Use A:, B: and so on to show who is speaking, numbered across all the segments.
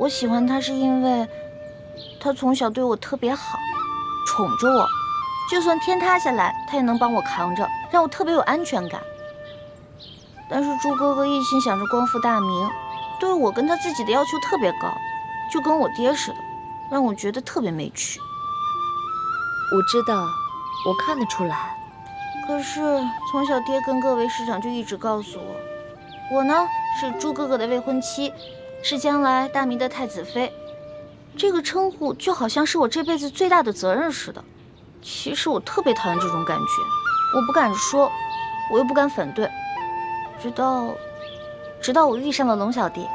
A: 我喜欢他是因为他从小对我特别好，宠着我，就算天塌下来，他也能帮我扛着，让我特别有安全感。但是朱哥哥一心想着光复大明，对我跟他自己的要求特别高，就跟我爹似的，让我觉得特别没趣。
B: 我知道，我看得出来。
A: 可是从小爹跟各位师长就一直告诉我呢是朱哥哥的未婚妻，是将来大明的太子妃。这个称呼就好像是我这辈子最大的责任似的。其实我特别讨厌这种感觉，我不敢说，我又不敢反对。直到我遇上了龙小弟。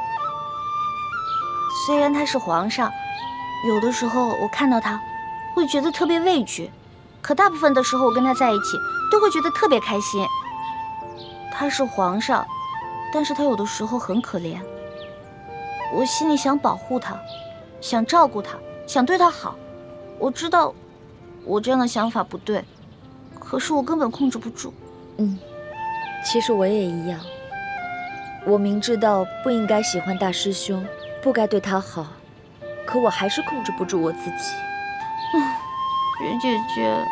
A: 虽然他是皇上，有的时候我看到他会觉得特别畏惧，可大部分的时候我跟他在一起都会觉得特别开心。他是皇上，但是他有的时候很可怜，我心里想保护他，想照顾他，想对他好。我知道我这样的想法不对，可是我根本控制不住。
B: 其实我也一样，我明知道不应该喜欢大师兄，不该对他好，可我还是控制不住我自己。
A: 雪姐姐，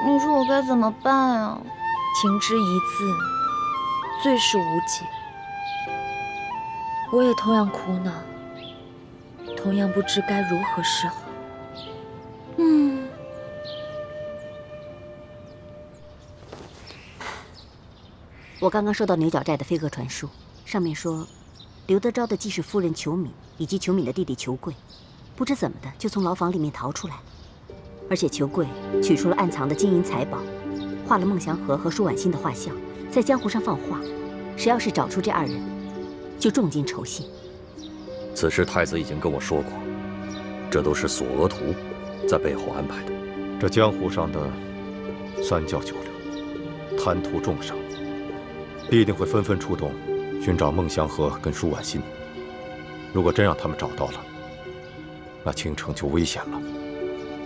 A: 你说我该怎么办啊？
B: 情之一字，最是无解。我也同样苦恼，同样不知该如何是好。
C: 我刚刚收到牛角寨的飞鸽传书，上面说，刘德昭的继室夫人裘敏以及裘敏的弟弟裘贵，不知怎么的就从牢房里面逃出来，而且裘贵取出了暗藏的金银财宝，画了孟祥和和舒婉心的画像，在江湖上放话，谁要是找出这二人，就重金酬谢。
D: 此事太子已经跟我说过，这都是索额图在背后安排的。
E: 这江湖上的三教九流，贪图重赏，必定会纷纷出动，寻找孟祥和跟舒婉心。如果真让他们找到了，那倾城就危险了。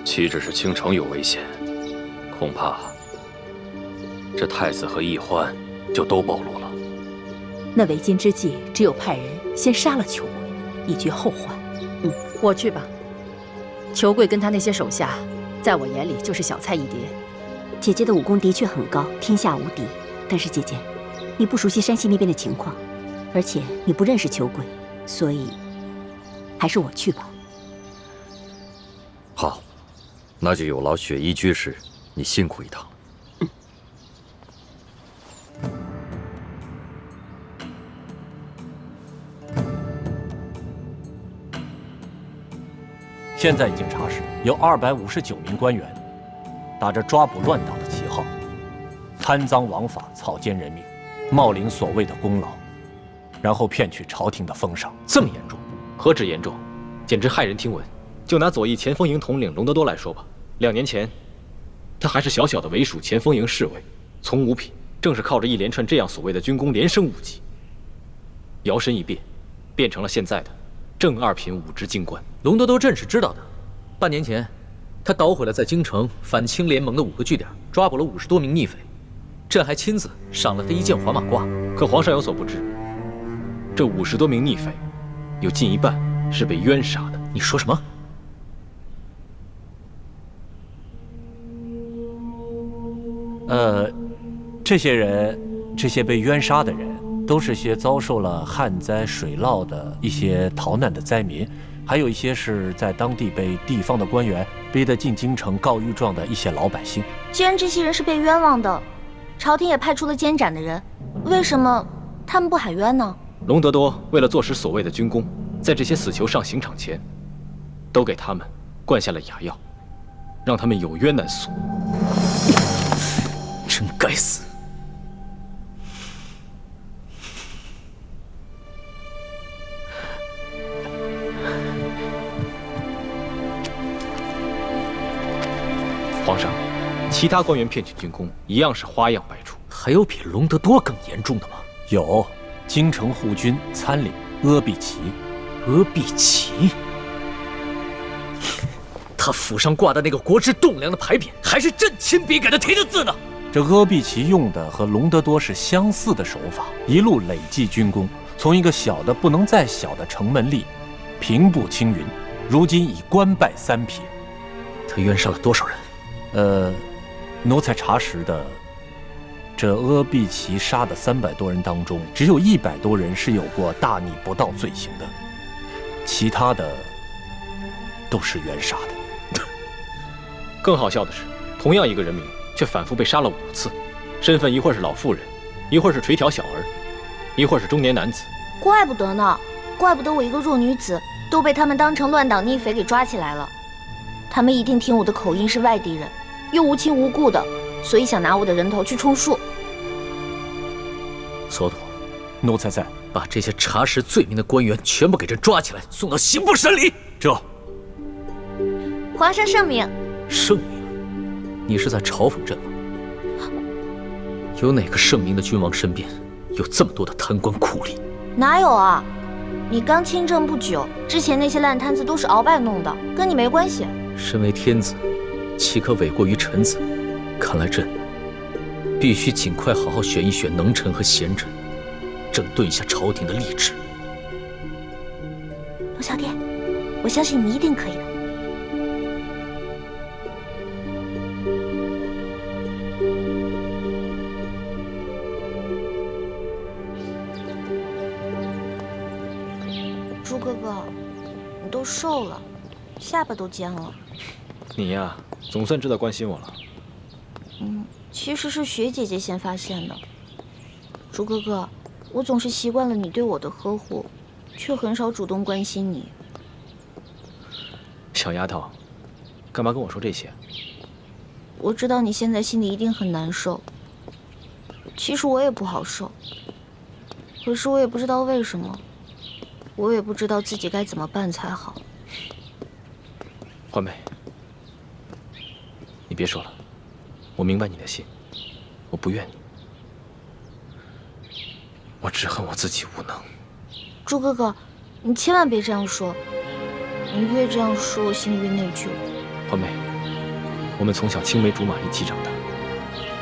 D: 岂止是倾城有危险，恐怕这太子和奕欢就都暴露了。
F: 那为今之计，只有派人先杀了裘贵，以绝后患。我去吧。裘贵跟他那些手下，在我眼里就是小菜一碟。
C: 姐姐的武功的确很高，天下无敌。但是姐姐，你不熟悉山西那边的情况，而且你不认识裘贵，所以还是我去吧。
D: 好，那就有劳雪衣居士，你辛苦一趟。
G: 现在已经查实，有259名官员打着抓捕乱党的旗号，贪赃枉法、草菅人命，冒领所谓的功劳，然后骗取朝廷的封赏。
H: 这么严重？何止严重，简直骇人听闻。就拿左翼前锋营统领龙德多来说吧，2年前，他还是小小的伪属前锋营侍卫，从五品，正是靠着一连串这样所谓的军功连升5级，摇身一变，变成了现在的正2品5职京官。
I: 龙德多朕是知道的，半年前，他捣毁了在京城反清联盟的5个据点，抓捕了50多名逆匪，朕还亲自赏了他1件黄马褂。
H: 可皇上有所不知，这50多名逆匪，有近一半是被冤杀的。
I: 你说什么？
G: 这些被冤杀的人，都是些遭受了旱灾水涝的一些逃难的灾民，还有一些是在当地被地方的官员逼得进京城告御状的一些老百姓。
A: 既然这些人是被冤枉的，朝廷也派出了监斩的人，为什么他们不喊冤呢？
H: 龙德多为了坐实所谓的军功，在这些死囚上刑场前，都给他们灌下了哑药，让他们有冤难诉。
I: 真该死！
H: 皇上，其他官员骗取军功一样是花样百出。
I: 还有比龙德多更严重的吗？
G: 有，京城护军参领阿必齐。
I: 阿必齐，他府上挂的那个国之栋梁的牌匾，还是朕亲笔给他题的字呢。
G: 这阿必齐用的和龙德多是相似的手法，一路累计军功，从一个小的不能再小的城门吏，平步青云，如今已官拜3品。
I: 他冤杀了多少人？
G: 奴才查实的，这阿碧琪杀的300多人当中，只有100多人是有过大逆不道罪行的，其他的都是冤杀的。
H: 更好笑的是，同样一个人名，却反复被杀了5次，身份一会儿是老妇人，一会儿是垂髫小儿，一会儿是中年男子。
A: 怪不得呢，怪不得我一个弱女子都被他们当成乱党逆匪给抓起来了。他们一定听我的口音是外地人，又无亲无故的，所以想拿我的人头去充数。
I: 索土，
G: 奴才在。
I: 把这些查实罪名的官员全部给朕抓起来，送到刑部审理。
G: 这。
A: 皇上圣明。
I: 圣明？你是在嘲讽朕吗？有哪个圣明的君王身边有这么多的贪官酷吏？
A: 哪有啊？你刚亲政不久，之前那些烂摊子都是鳌拜弄的，跟你没关系。
I: 身为天子，岂可违过于臣子？看来朕必须尽快好好选一选能臣和贤臣，整顿一下朝廷的吏治。
A: 罗小姐，我相信你一定可以的。朱哥哥，你都瘦了，下巴都尖了。
H: 你呀，总算知道关心我了。
A: 其实是雪姐姐先发现的。朱哥哥，我总是习惯了你对我的呵护，却很少主动关心你。
H: 小丫头，干嘛跟我说这些？
A: 我知道你现在心里一定很难受。其实我也不好受，可是我也不知道为什么，我也不知道自己该怎么办才好。
H: 欢梅，你别说了，我明白你的心，我不怨你，我只恨我自己无能。
A: 朱哥哥，你千万别这样说，你越这样说，我心里越内疚。
H: 欢梅，我们从小青梅竹马一起长大，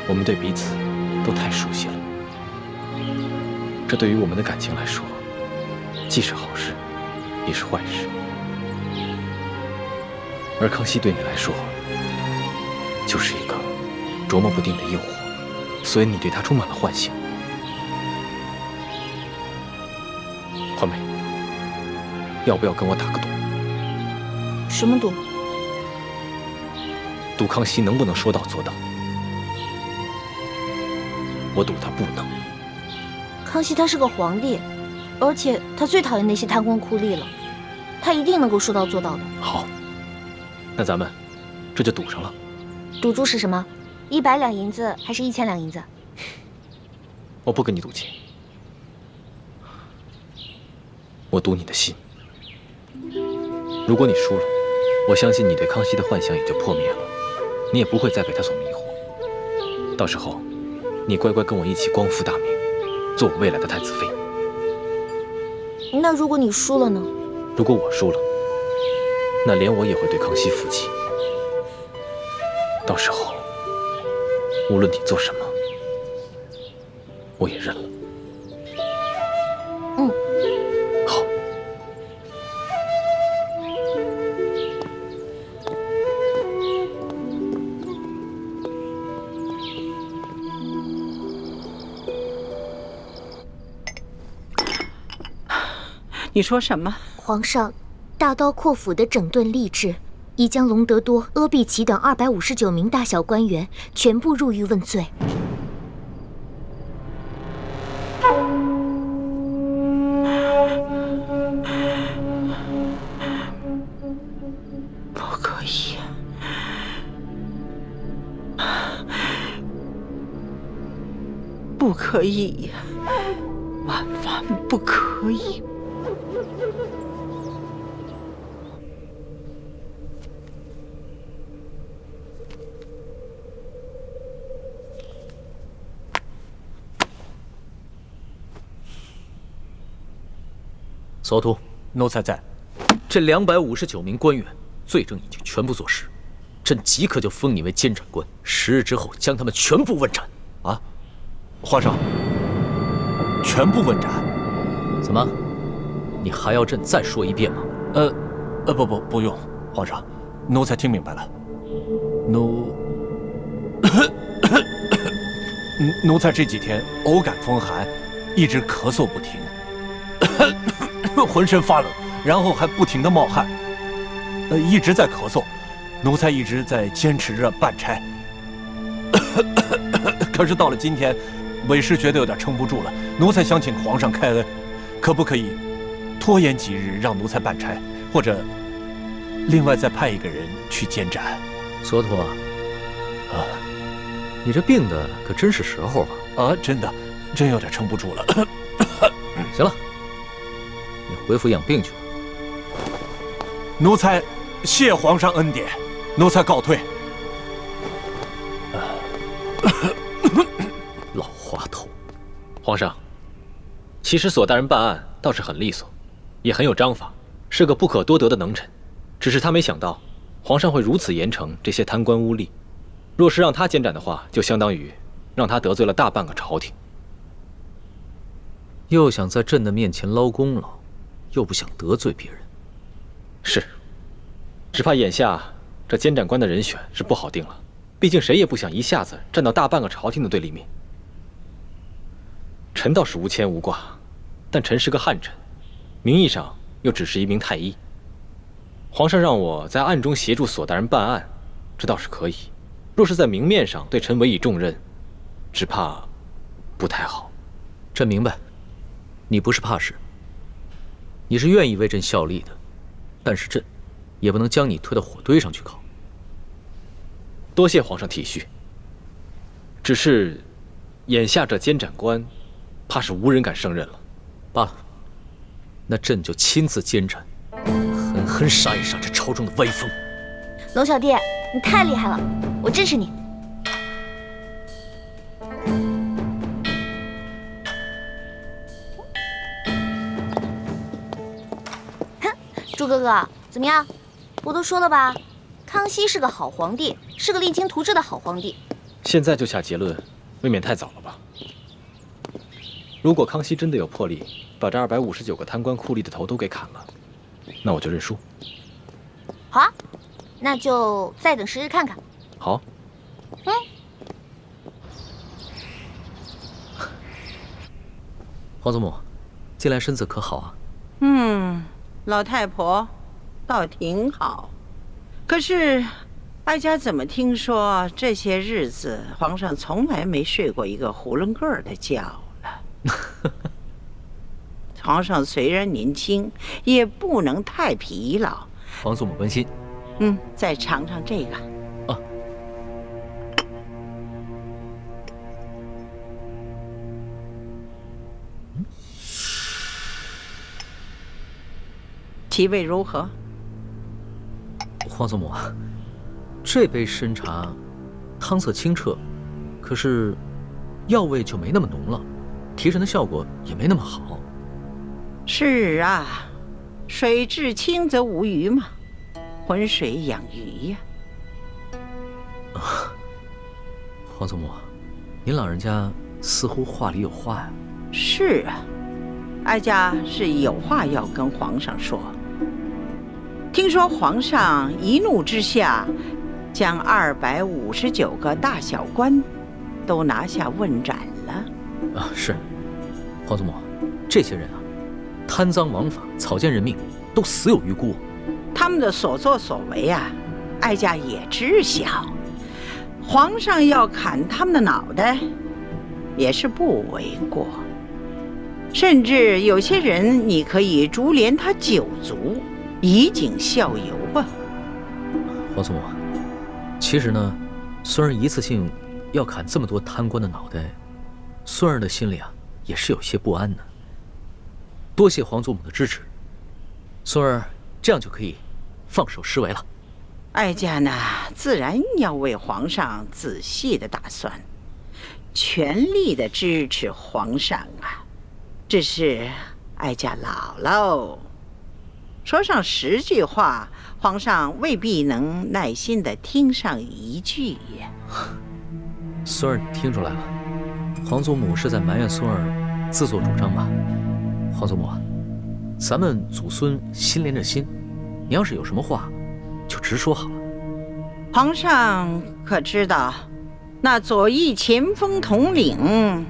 H: 我们对彼此都太熟悉了，这对于我们的感情来说，既是好事，也是坏事。而康熙对你来说，就是一个琢磨不定的诱惑，所以你对他充满了幻想。欢梅，要不要跟我打个赌？
A: 什么赌？
H: 赌康熙能不能说到做到？我赌他不能。
A: 康熙他是个皇帝，而且他最讨厌那些贪官酷吏了，他一定能够说到做到的。
H: 好，那咱们这就赌上了。
A: 赌注是什么？100两银子还是1000两银子？
H: 我不跟你赌钱，我赌你的心。如果你输了，我相信你对康熙的幻想也就破灭了，你也不会再被他所迷惑。到时候，你乖乖跟我一起光复大明，做我未来的太子妃。
A: 那如果你输了呢？
H: 如果我输了，那连我也会对康熙服气。到时候，无论你做什么，我也认了。好。
J: 你说什么？
K: 皇上，大刀阔斧的整顿吏治，已将隆德多、阿碧琪等259名大小官员全部入狱问罪。
J: 不可以，不可以，万万不可以！
I: 索图，
G: 奴才在。
I: 这259名官员罪证已经全部坐实，朕即刻就封你为监斩官，10日之后将他们全部问斩。
G: 啊，皇上，全部问斩？
I: 怎么，你还要朕再说一遍吗？
G: 不用，皇上，奴才听明白了。奴才这几天偶感风寒，一直咳嗽不停，浑身发冷，然后还不停地冒汗，一直在咳嗽。奴才一直在坚持着办差，可是到了今天，为师觉得有点撑不住了。奴才想请皇上开恩，可不可以拖延几日让奴才办差，或者另外再派一个人去监斩？
I: 索土啊，你这病的可真是时候啊！
G: 真有点撑不住了。
I: 行了，你回府养病去吧。
G: 奴才谢皇上恩典，奴才告退。
I: 老滑头！
H: 皇上，其实索大人办案倒是很利索，也很有章法，是个不可多得的能臣。只是他没想到，皇上会如此严惩这些贪官污吏。若是让他监斩的话，就相当于让他得罪了大半个朝廷。
I: 又想在朕的面前捞功劳，又不想得罪别人。
H: 是，只怕眼下这监斩官的人选是不好定了。毕竟谁也不想一下子站到大半个朝廷的对立面。臣倒是无牵无挂，但臣是个汉臣，名义上又只是一名太医。皇上让我在暗中协助索大人办案，这倒是可以。若是在明面上对臣委以重任，只怕不太好。
I: 朕明白，你不是怕事，你是愿意为朕效力的，但是朕也不能将你推到火堆上去烤。
H: 多谢皇上体恤。只是，眼下这监斩官，怕是无人敢胜任了。
I: 罢了，那朕就亲自监斩，狠狠杀一杀这朝中的歪风。
A: 龙小弟，你太厉害了，我支持你。哼，朱哥哥，怎么样？我都说了吧，康熙是个好皇帝，是个励精图治的好皇帝。
H: 现在就下结论，未免太早了吧？如果康熙真的有魄力，把这259个贪官酷吏的头都给砍了，那我就认输。
A: 好啊，那就再等时日看看。
H: 好。
I: 皇祖母，近来身子可好啊？
J: 老太婆倒挺好。可是哀家怎么听说这些日子皇上从来没睡过一个囫囵个儿的觉了？皇上虽然年轻，也不能太疲劳。
I: 皇祖母关心。
J: 再尝尝这个。
I: 啊。
J: 其味如何？
I: 皇祖母，这杯参茶，汤色清澈，可是药味就没那么浓了，提神的效果也没那么好。
J: 是啊，水至清则无鱼嘛，浑水养鱼呀。
I: 皇祖母，您老人家似乎话里有话呀。
J: 是啊，哀家是有话要跟皇上说。听说皇上一怒之下，将259个大小官都拿下问斩了。
I: 是，皇祖母，这些人啊，贪赃枉法、草菅人命，都死有余辜。
J: 他们的所作所为啊，哀家也知晓。皇上要砍他们的脑袋，也是不为过。甚至有些人，你可以株连他9族。以儆效尤吧。
I: 皇祖母，其实呢，孙儿一次性要砍这么多贪官的脑袋，孙儿的心里啊也是有些不安的。多谢皇祖母的支持，孙儿这样就可以放手施为了。
J: 哀家呢，自然要为皇上仔细的打算，全力的支持皇上啊。只是哀家老喽。说上10句话，皇上未必能耐心地听上1句呀。
I: 孙儿听出来了，皇祖母是在埋怨孙儿自作主张吧？皇祖母，咱们祖孙心连着心，你要是有什么话，就直说好了。
J: 皇上可知道，那左翼前锋统领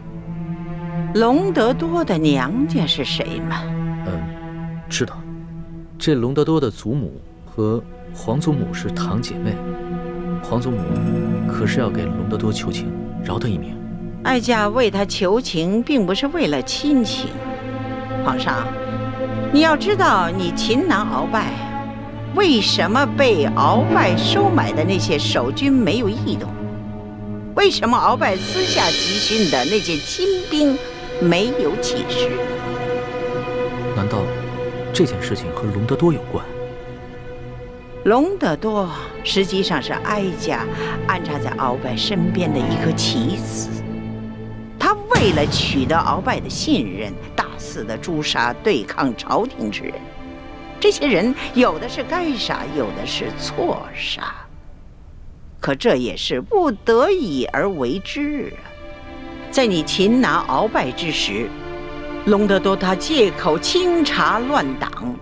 J: 隆德多的娘家是谁吗？
I: 知道。这隆德多的祖母和皇祖母是堂姐妹，皇祖母可是要给隆德多求情，饶他一命。
J: 哀家为他求情，并不是为了亲情。皇上，你要知道，你擒拿鳌拜，为什么被鳌拜收买的那些守军没有异动？为什么鳌拜私下集训的那些亲兵没有起事？
I: 难道这件事情和隆德多有关？
J: 隆德多实际上是哀家安插在鳌拜身边的一颗棋子。他为了取得鳌拜的信任，大肆的诛杀对抗朝廷之人。这些人有的是该杀，有的是错杀，可这也是不得已而为之啊。在你擒拿鳌拜之时，隆德多他借口清查乱党，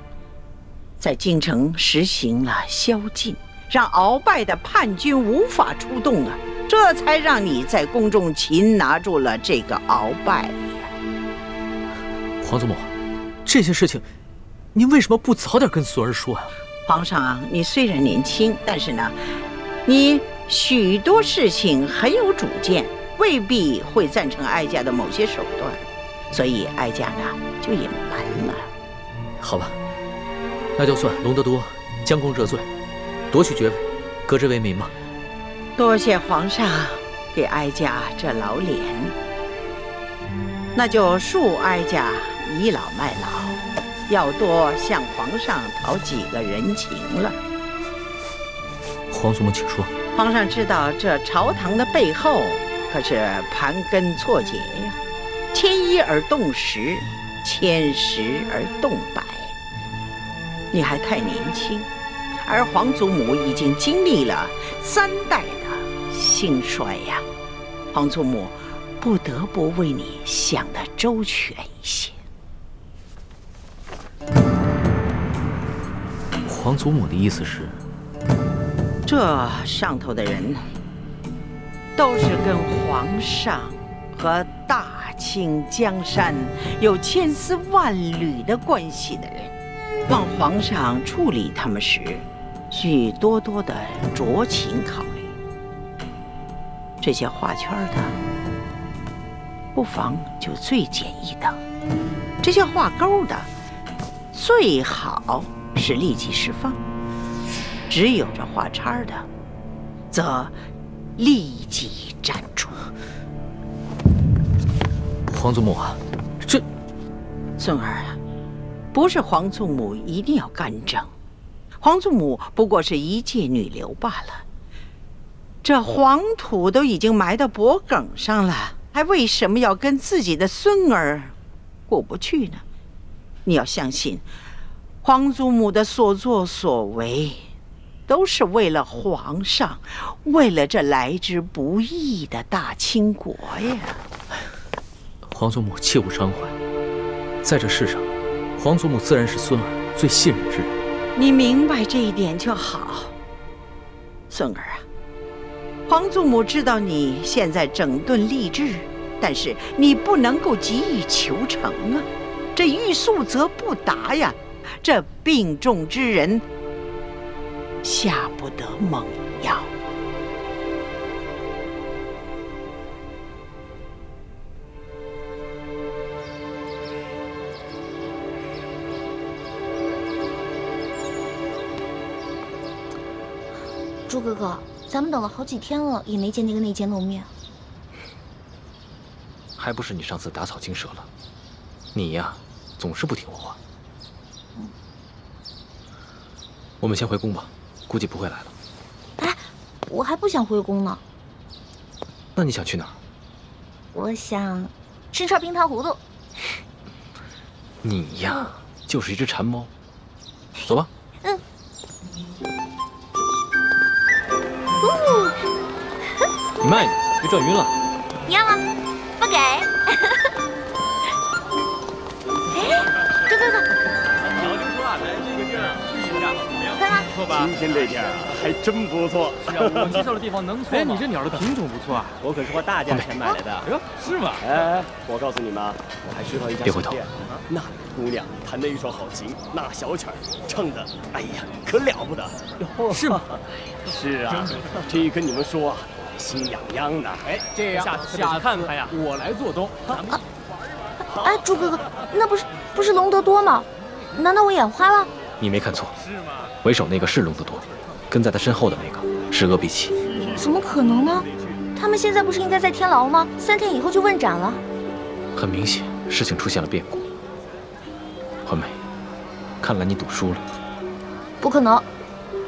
J: 在京城实行了宵禁，让鳌拜的叛军无法出动啊，这才让你在宫中擒拿住了这个鳌拜呀。
I: 皇祖母，这些事情您为什么不早点跟孙儿说啊？
J: 皇上，你虽然年轻，但是呢，你许多事情很有主见，未必会赞成哀家的某些手段，所以哀家呢就隐瞒了。
I: 好吧，那就算隆德多将功折罪，夺取爵位，革职为民吧。
J: 多谢皇上给哀家这老脸，那就恕哀家倚老卖老，要多向皇上讨几个人情了。
I: 皇祖母请说。
J: 皇上知道这朝堂的背后可是盘根错节呀，牵一而动十，牵十而动百。你还太年轻，而皇祖母已经经历了3代的兴衰呀。皇祖母不得不为你想得周全一些。
I: 皇祖母的意思是，
J: 这上头的人都是跟皇上和大清江山有千丝万缕的关系的人，望皇上处理他们时，需多多的酌情考虑。这些画圈的，不妨就最简易的；这些画勾的，最好是立即释放；只有这画叉的，则立即斩除。
I: 皇祖母啊，这
J: 孙儿啊，不是皇祖母一定要干政，皇祖母不过是一介女流罢了。这黄土都已经埋到脖梗上了，还为什么要跟自己的孙儿过不去呢？你要相信，皇祖母的所作所为，都是为了皇上，为了这来之不易的大清国呀。
I: 皇祖母切勿伤怀，在这世上，皇祖母自然是孙儿最信任之人。
J: 你明白这一点就好，孙儿啊。皇祖母知道你现在整顿吏治，但是你不能够急于求成啊！这欲速则不达呀！这病重之人下不得猛药。
A: 朱哥哥，咱们等了好几天了，也没见那个内奸露面。
H: 还不是你上次打草惊蛇了？你呀，总是不听我话。我们先回宫吧，估计不会来了。
A: 哎，我还不想回宫呢。
H: 那你想去哪儿？
A: 我想吃串冰糖葫芦。
H: 你呀，就是一只馋猫。走吧。
A: 嗯。
H: 你慢一点，别转晕了。
A: 你要吗？不给。哎，这。
L: 早就说啊，来这个地儿试一下。
A: 看看，
L: 不错吧？
M: 今天这天还真不错。
L: 是啊，我介绍的地方能错吗？哎，你这鸟的品种不错啊，
M: 我可是花大价钱买来的。
L: 哎呦，是吗？
M: 哎，我告诉你们，我还知道一家
H: 别回头
M: 小店，那里的姑娘弹的一手好琴，那小曲儿唱的，哎呀，可了不得。
L: 是吗？
M: 是啊，这跟你们说，心痒痒的。
L: 哎，这样下次看看呀，我来做东。
A: 哎，猪哥哥，那不是隆德多吗？难道我眼花了？
H: 你没看错，为首那个是隆德多，跟在他身后的那个是阿比奇。
A: 怎么可能呢？他们现在不是应该在天牢吗？3天以后就问斩了。
H: 很明显，事情出现了变故。环美，看来你赌输了。
A: 不可能，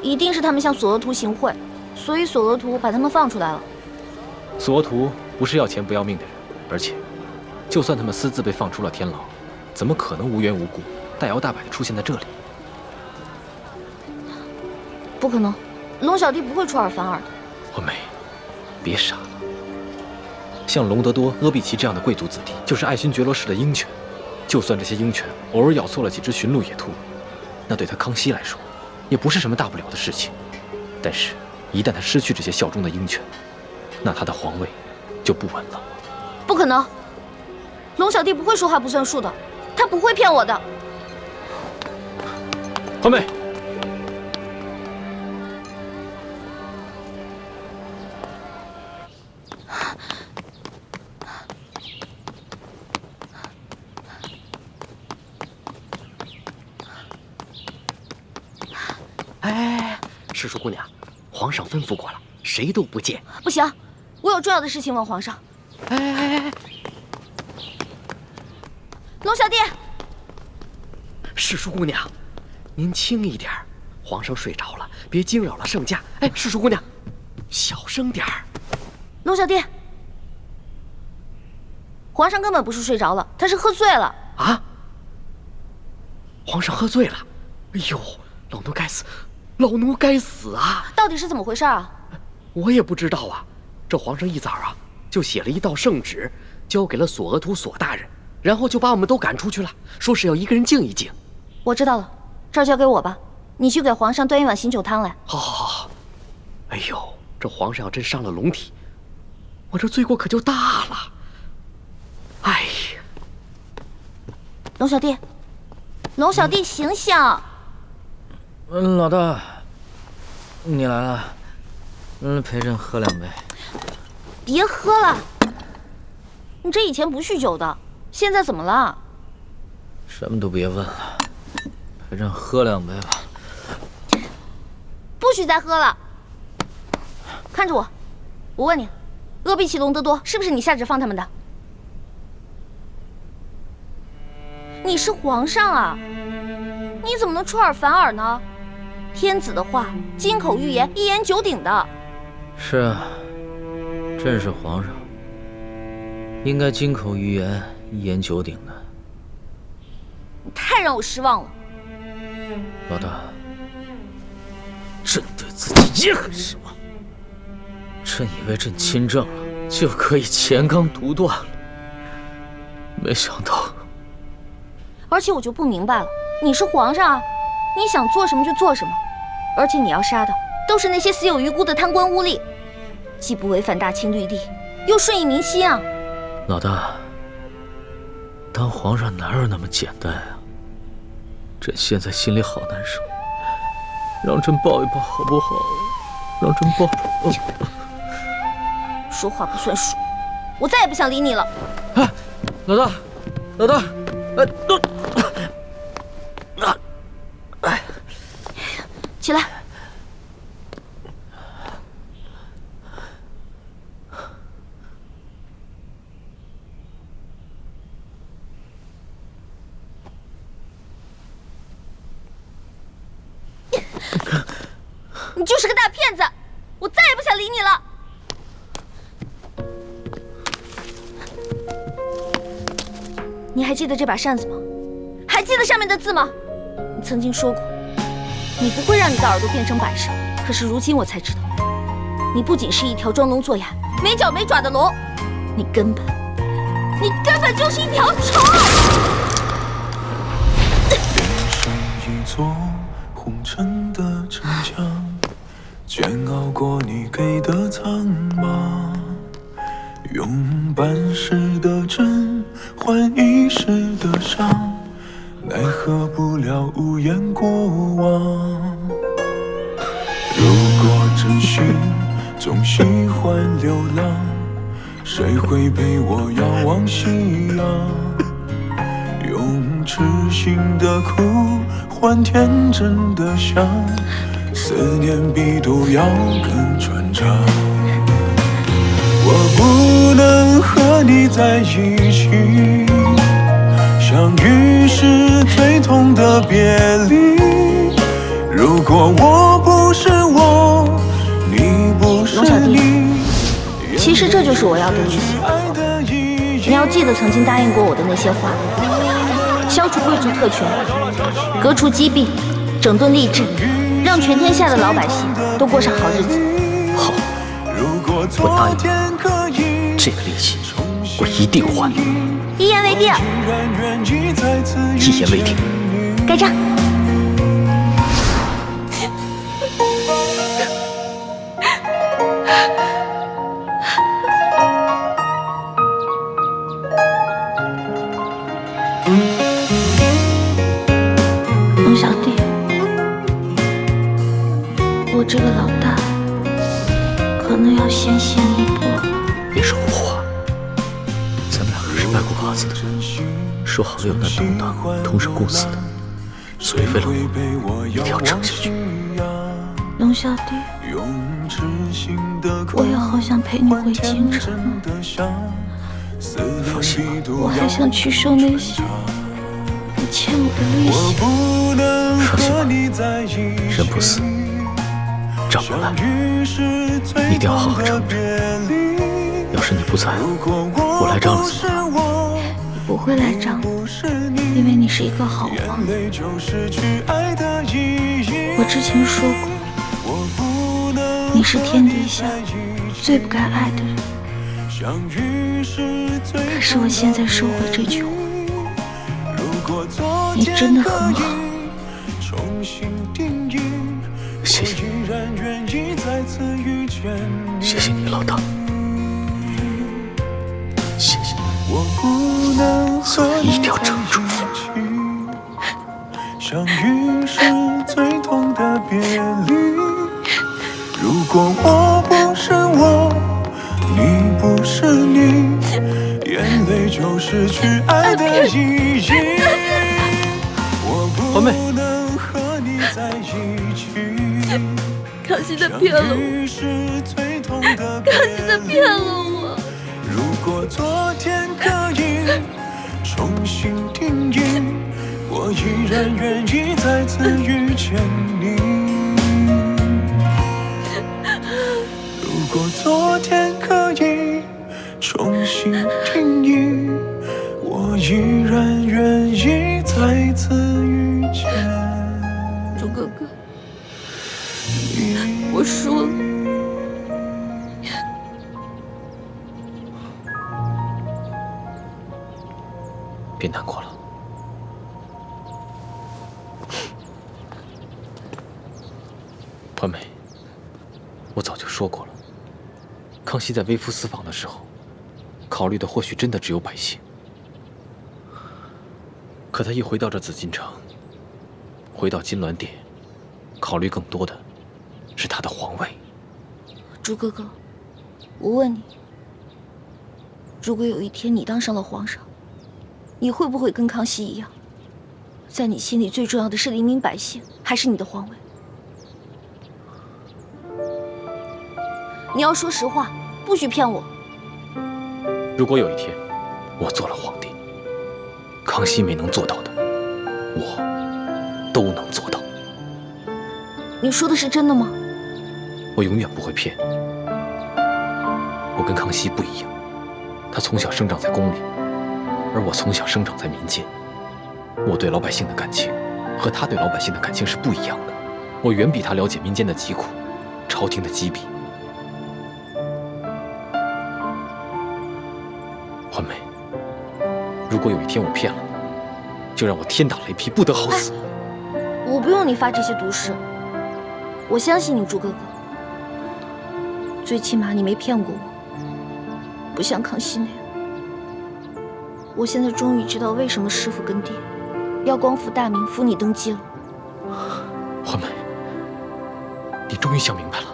A: 一定是他们向索额图行贿，所以索额图把他们放出来了。
H: 索额图不是要钱不要命的人，而且，就算他们私自被放出了天牢，怎么可能无缘无故大摇大摆地出现在这里？
A: 不可能，龙小弟不会出尔反尔的。
H: 环美，别傻了。像隆德多、阿比奇这样的贵族子弟，就是爱新觉罗氏的鹰犬。就算这些鹰犬偶尔咬错了几只驯鹿野兔，那对他康熙来说，也不是什么大不了的事情。但是，一旦他失去这些效忠的鹰犬，那他的皇位就不稳了。
A: 不可能，龙小弟不会说话不算数的，他不会骗我的。
H: 环美，
M: 哎，师叔姑娘，皇上吩咐过了，谁都不见。
A: 不行，我有重要的事情问皇上。
M: 哎，
A: 龙小弟，
M: 师叔姑娘，您轻一点，皇上睡着了，别惊扰了圣驾。哎，师叔姑娘，小声点儿。
A: 龙小弟，皇上根本不是睡着了，他是喝醉了。
M: 啊！皇上喝醉了？哎呦，老奴该死，老奴该死啊！
A: 到底是怎么回事啊？
M: 我也不知道啊。这皇上一早啊，就写了一道圣旨，交给了索额图索大人，然后就把我们都赶出去了，说是要一个人静一静。
A: 我知道了，这儿交给我吧，你去给皇上端一碗醒酒汤来。
M: 好，好，好。哎呦，这皇上要真伤了龙体，我这罪过可就大了。哎呀，
A: 龙小弟，龙小弟，醒醒！
I: 老大，你来了，陪朕喝2杯。
A: 别喝了，你这以前不酗酒的，现在怎么了？
I: 什么都别问了，陪朕喝2杯吧。
A: 不许再喝了！看着我，我问你，阿比奇、隆德多是不是你下旨放他们的？你是皇上啊，你怎么能出尔反尔呢？天子的话，金口玉言，一言九鼎的。
I: 是啊，朕是皇上，应该金口玉言，一言九鼎的。
A: 你太让我失望了。
I: 老大，朕对自己也很失望。朕以为朕亲政了，就可以乾纲独断了，没想到。
A: 而且我就不明白了，你是皇上啊，你想做什么就做什么，而且你要杀的都是那些死有余辜的贪官污吏，既不违反大清律例，又顺应民心啊。
I: 老大，当皇上哪有那么简单啊？朕现在心里好难受，让朕抱一抱好不好？让朕抱抱。
A: 说话不算数，我再也不想理你了。
I: 哎，老大，老大，哎，
A: 起来。你就是个大骗子，我再也不想理你了。你还记得这把扇子吗？还记得上面的字吗？你曾经说过，你不会让你的耳朵变成摆设。可是如今我才知道，你不仅是一条装聋作哑、没脚没爪的龙，你根本就是一条虫。
N: 红尘的逞强，煎熬过你给的苍茫，用半世的真换一世的伤，奈何不了无言过往。如果真心总喜欢流浪，谁会陪我遥望夕阳？用痴心的苦换天真的想，思念比毒药更传唱。我不能和你在一起，相遇是最痛的别离。如果我不是我，你不是你，
A: 其实这就是我要的意思。你要记得曾经答应过我的那些话：消除贵族特权，革除积弊，整顿吏治，让全天下的老百姓都过上好日子。
I: 好，我答应你，这个利息我一定还。
A: 一言为定。
I: 一言为定。
A: 盖章。龙小弟，我这个老大可能要先行一步了。
I: 别说胡话，咱们两个是拜过把子的，说好了有难同当，同生共死的，所以为了我，一定要撑下去。
A: 龙小弟，我也好想陪你回京城啊。
I: 放心吧，
A: 我还想去收那些你欠我的利息。
I: 放心吧，人不死，账不来，一定要好好撑着。要是你不在，我来账了怎么办？
A: 不会来账，因为你是一个好王。我之前说过，你是天底下最不该爱的人。可是我现在收回这句话，你真的很好。
I: 谢谢，谢谢你，老大。谢谢，所以一定要撑住。
N: 相遇是最痛的别离。如果我不是我，你不是你，眼泪就失去爱的意义。
H: 环妹，
B: 康熙他骗了我，康熙他骗了我。
N: 如果昨天可以重新定义，我依然愿意再次遇见你。如果昨天可以重新定义，我依然愿意再次遇见。
B: 朱哥哥，我输了。
H: 别难过了。环美，我早就说过了，康熙在微服私访的时候，考虑的或许真的只有百姓。可他一回到这紫禁城，回到金銮殿，考虑更多的是他的皇位。
A: 朱哥哥，我问你，如果有一天你当上了皇上，你会不会跟康熙一样，在你心里最重要的是黎民百姓，还是你的皇位？你要说实话，不许骗我。
H: 如果有一天我做了皇帝，康熙没能做到的，我都能做到。
A: 你说的是真的吗？
H: 我永远不会骗你。我跟康熙不一样，他从小生长在宫里，而我从小生长在民间。我对老百姓的感情和他对老百姓的感情是不一样的。我远比他了解民间的疾苦，朝廷的积弊。环美，如果有一天我骗了你，就让我天打雷劈，不得好死。
A: 我不用你发这些毒誓，我相信你，朱哥哥。最起码你没骗过我，不像康熙那样。我现在终于知道为什么师父跟爹要光复大明，扶你登基了。
H: 欢梅，你终于想明白了。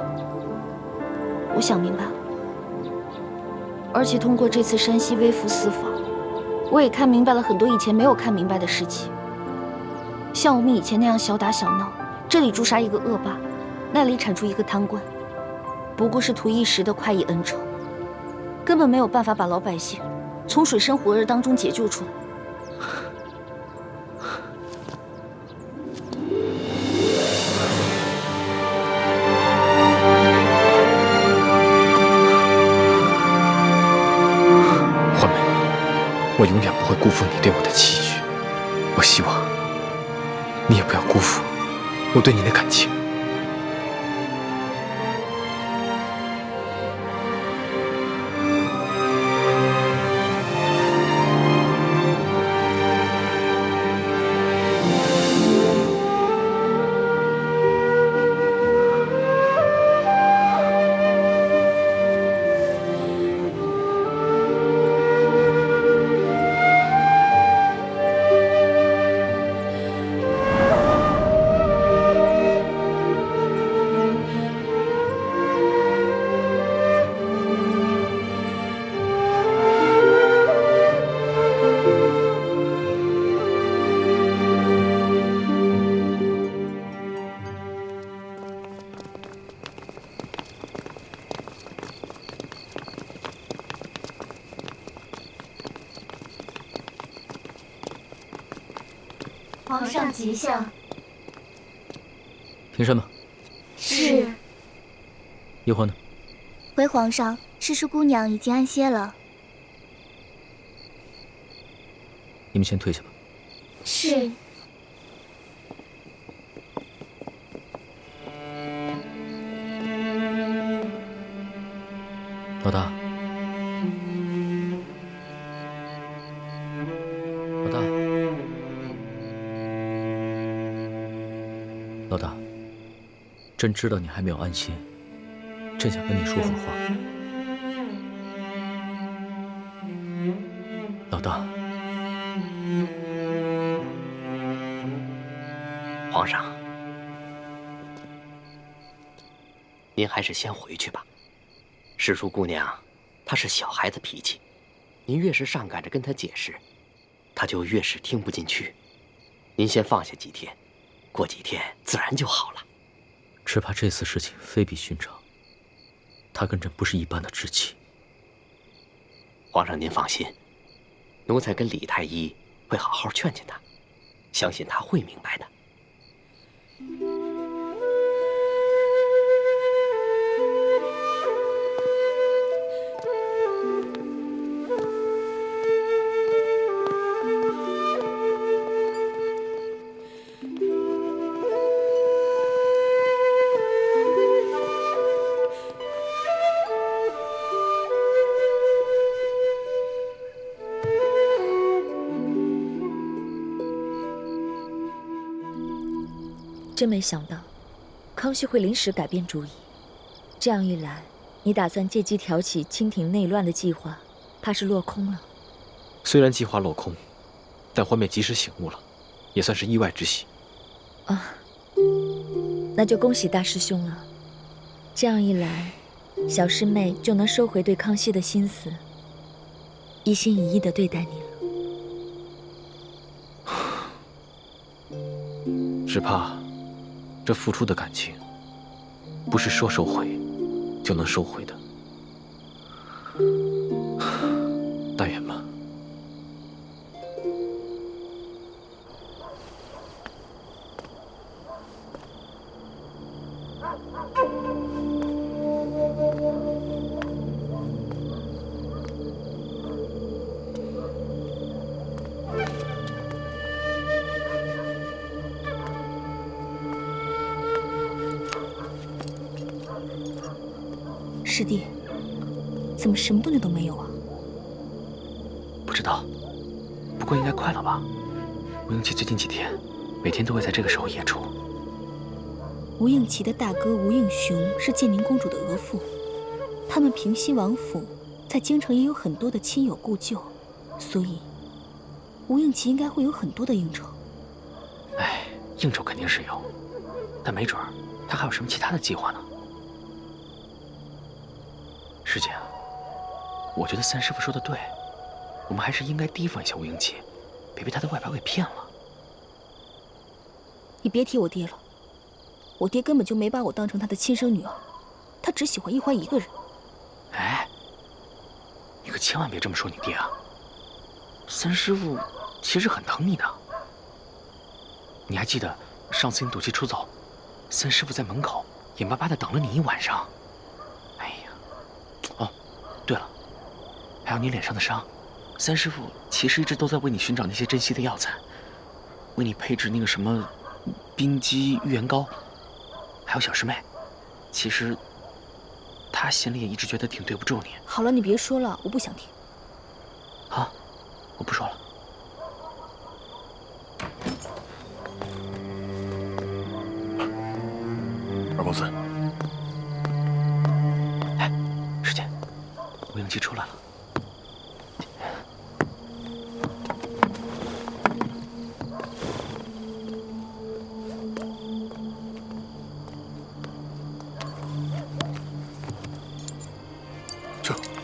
A: 我想明白了，而且通过这次山西微服私访，我也看明白了很多以前没有看明白的事情。像我们以前那样小打小闹，这里诛杀一个恶霸，那里铲除一个贪官，不过是图一时的快意恩仇，根本没有办法把老百姓从水深火热当中解救出来。
H: 欢梅，我永远不会辜负你对我的期许，我希望你也不要辜负我对你的感情。
K: 皇上吉祥。
I: 停身吧。
K: 是。
I: 叶欢呢？
K: 回皇上，诗书姑娘已经安歇了。
I: 你们先退下吧。
K: 是。
I: 老大。老大。老大，朕知道你还没有安心，朕想跟你说会儿话。老大，
M: 皇上，您还是先回去吧。诗书姑娘，她是小孩子脾气，您越是上赶着跟她解释，她就越是听不进去。您先放下几天。过几天自然就好了。
I: 只怕这次事情非比寻常，他跟朕不是一般的知己。
M: 皇上您放心，奴才跟李太医会好好劝劝他，相信他会明白的。
B: 真没想到，康熙会临时改变主意。这样一来，你打算借机挑起清廷内乱的计划，怕是落空了。
H: 虽然计划落空，但欢妹及时醒悟了，也算是意外之喜。
B: 啊，那就恭喜大师兄了。这样一来，小师妹就能收回对康熙的心思，一心一意地对待你
H: 了。只怕这付出的感情，不是说收回就能收回的。但愿吧。
A: 师弟，怎么什么动静都没有啊？
H: 不知道，不过应该快了吧？吴英奇最近几天
M: 每天都会在这个时候演出。
B: 吴应琪的大哥吴应雄是建宁公主的额父，他们平西王府在京城也有很多的亲友故旧，所以吴应琪应该会有很多的应酬。
M: 哎，应酬肯定是有，但没准儿他还有什么其他的计划呢。师姐，我觉得三师傅说的对，我们还是应该提防一下吴应琪，别被他的外表给骗了。
B: 你别提我爹了，我爹根本就没把我当成他的亲生女儿，他只喜欢易欢一个人。
M: 哎，你可千万别这么说你爹啊！三师傅其实很疼你的。你还记得上次你赌气出走，三师傅在门口眼巴巴的等了你一晚上。哎呀，哦，对了，还有你脸上的伤，三师傅其实一直都在为你寻找那些珍稀的药材，为你配制那个什么冰肌玉元膏。还有小师妹，其实她心里也一直觉得挺对不住你。
B: 好了，你别说了，我不想听。
M: 好，我不说了。
E: 二公子，
M: 哎，师姐，吴应琪出来了。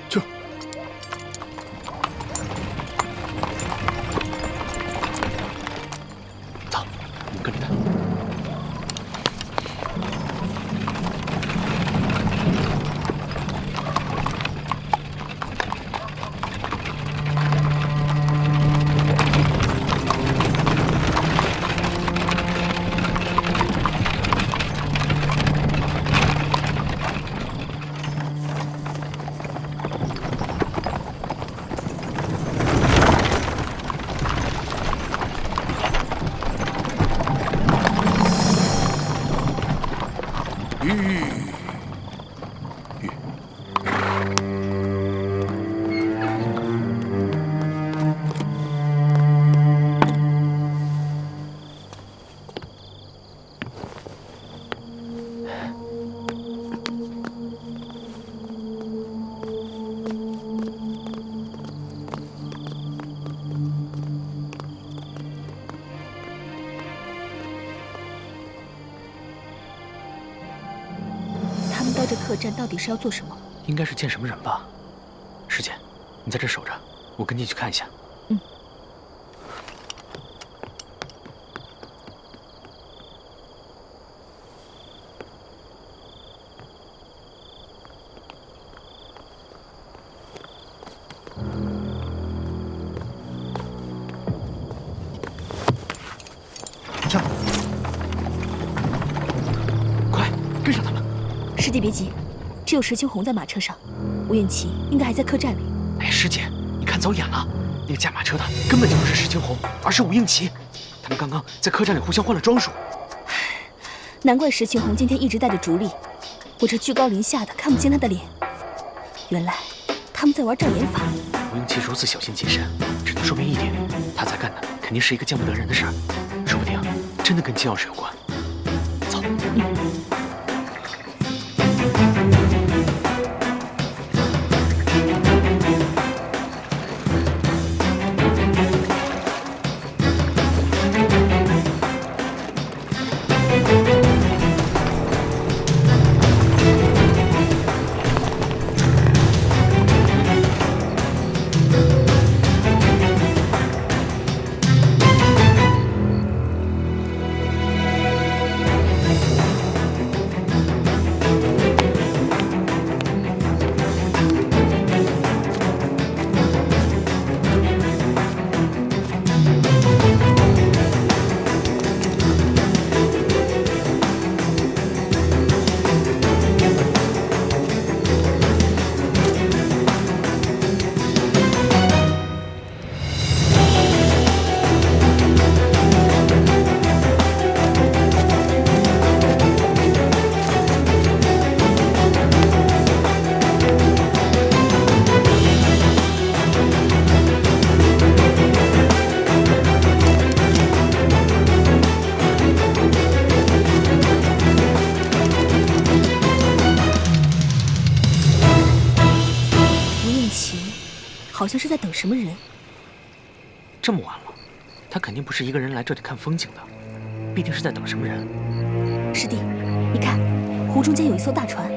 E: 这，
M: 走，我们跟着他。
B: 到这客栈到底是要做什么？
M: 应该是见什么人吧。师姐，你在这守着，我跟进去看一下。
B: 嗯。
M: 上！快跟上他们！
B: 师弟别急，只有石青红在马车上，吴允琪应该还在客栈里。
M: 哎，师姐，你看走眼了，那个驾马车的根本就不是石青红，而是吴应琪。他们刚刚在客栈里互相换了装束。
B: 难怪石青红今天一直带着竹笠，我这居高临下的看不清他的脸。原来他们在玩障眼法。
M: 吴应琪如此小心谨慎，只能说明一点，他在干的肯定是一个见不得人的事儿，说不定真的跟金钥匙有关。走。
B: 好像是在等什么人。
O: 这么晚了，他肯定不是一个人来这里看风景的，必定是在等什么人。
B: 师弟，你看，湖中间有一艘大船。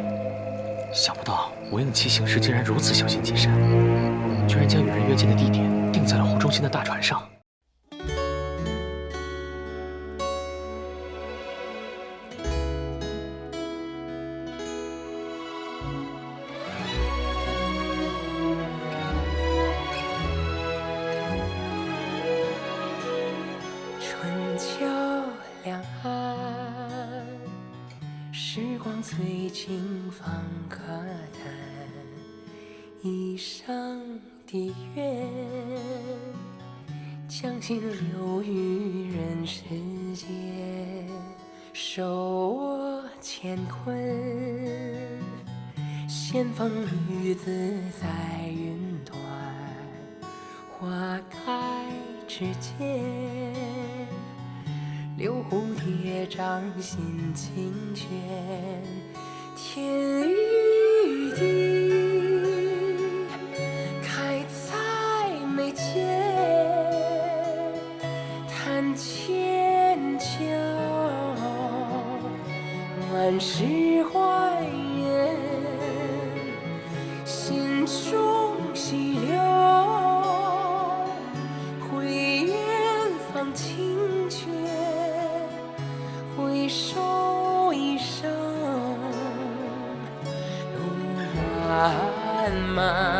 O: 想不到吴应期行事竟然如此小心谨慎，居然将与人约见的地点定在了湖中心的大船上。
P: 春秋两岸，时光催尽方可谈。一生的愿，将心留于人世间。手握乾坤，仙风女子在云端。花开之间，留蝴蝶掌心清泉。天与地，开在眉间，谈千秋，万事还原，心中细流，回远方清泉，回首一生路漫漫。